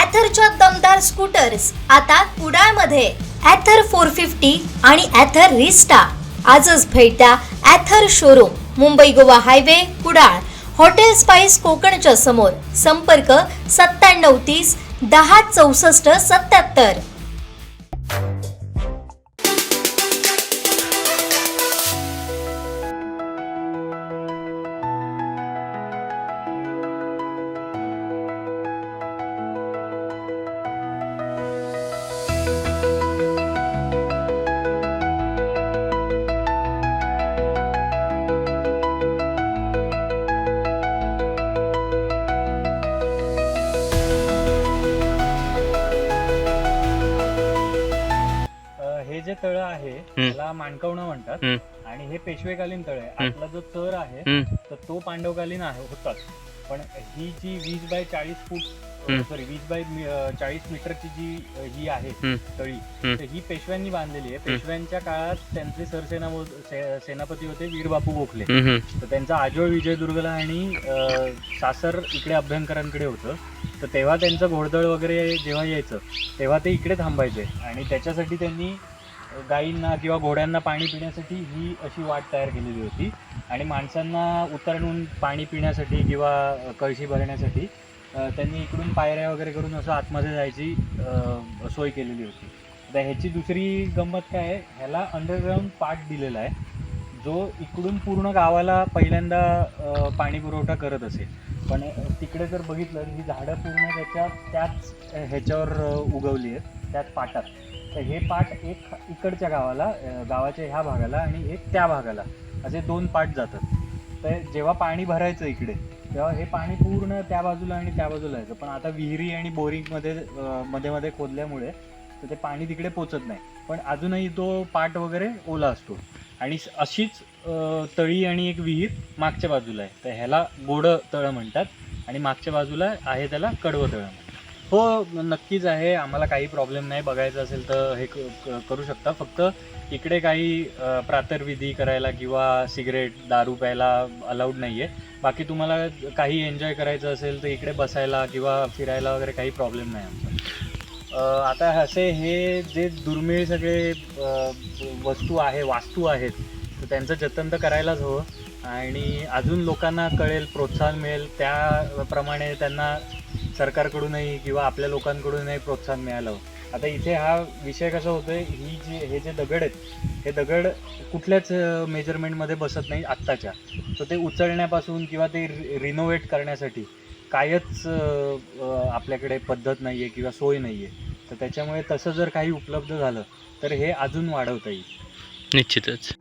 ॲथरच्या दमदार स्कूटर्स आता कुडाळमध्ये. ॲथर 450 आणि ॲथर रिस्टा. आजच भेट द्या Ather showroom, Mumbai Goa highway, Kudal. Hotel spice कोकणच्या समोर. संपर्क 9730 10 64 77. हे जे तळ आहे त्याला माणकवणं म्हणतात आणि हे पेशवेकालीन तळ आहे. आपला जो तर आहे तर तो पांडवकालीन आहे होताच. पण ही जी 20 मीटरची जी ही आहे तळी, तर ही पेशव्यांनी बांधलेली आहे. पेशव्यांच्या काळात त्यांचे सेनापती होते वीरबापू गोखले. तर त्यांचा आजोळ विजयदुर्गला आणि सासर इकडे अभ्यंकरांकडे होतं. तर तेव्हा त्यांचं घोडदळ वगैरे जेव्हा यायचं तेव्हा ते इकडे थांबायचे आणि त्याच्यासाठी त्यांनी गायींना किंवा घोड्यांना पाणी पिण्यासाठी ही अशी वाट तयार केलेली होती. आणि माणसांना उतरवून पाणी पिण्यासाठी किंवा कळशी भरण्यासाठी त्यांनी इकडून पायऱ्या वगैरे करून असं आतमध्ये जायची सोय केलेली होती. तर ह्याची दुसरी गंमत काय आहे, ह्याला अंडरग्राऊंड पाट दिलेला आहे जो इकडून पूर्ण गावाला पहिल्यांदा पाणी पुरवठा करत असेल. पण तिकडे जर बघितलं ही झाडं पूर्ण त्याच ह्याच्यावर उगवली आहेत, त्याच पाटात. तर हे पाट एक इकडच्या गावाच्या ह्या भागाला आणि एक त्या भागाला असे 2 पाट जातात. तर जेव्हा पाणी भरायचं इकडे तेव्हा हे पाणी पूर्ण त्या बाजूला आणि त्या बाजूला यायचं. पण आता विहिरी आणि बोरिंगमध्ये मध्ये खोदल्यामुळे तर ते पाणी तिकडे पोचत नाही. पण अजूनही तो पाट वगैरे ओला असतो. आणि अशीच तळी आणि एक विहीर मागच्या बाजूला आहे. तर ह्याला गोडं तळं म्हणतात आणि मागच्या बाजूला आहे त्याला कडवं तळं म्हणतात. हो, नक्कीच आहे. आम्हाला काही प्रॉब्लेम नाही. बघायचं असेल तर हे करू शकता. फक्त इकडे काही प्रातर्विधी करायला किंवा सिगरेट दारू प्यायला अलाउड नाही आहे. बाकी तुम्हाला काही एन्जॉय करायचं असेल तर इकडे बसायला किंवा फिरायला वगैरे काही प्रॉब्लेम नाही आमचा. आता असे हे जे दुर्मिळ सगळे वास्तू आहेत तर त्यांचं जतन तर करायलाच हवं. आणि अजून लोकांना कळेल, प्रोत्साहन मिळेल, त्याप्रमाणे त्यांना सरकारकडूनही किंवा आपल्या लोकांकडूनही प्रोत्साहन मिळालं हवं. आता इथे हा विषय कसा होतोय, हे जे दगड आहेत हे दगड कुठल्याच मेजरमेंटमध्ये बसत नाही आत्ताच्या. तर ते उचलण्यापासून किंवा ते रिनोव्हेट करण्यासाठी कायच आपल्याकडे पद्धत नाही आहे किंवा सोय नाही आहे. तर त्याच्यामुळे तसं जर काही उपलब्ध झालं तर हे अजून वाढवता येईल. निश्चितच.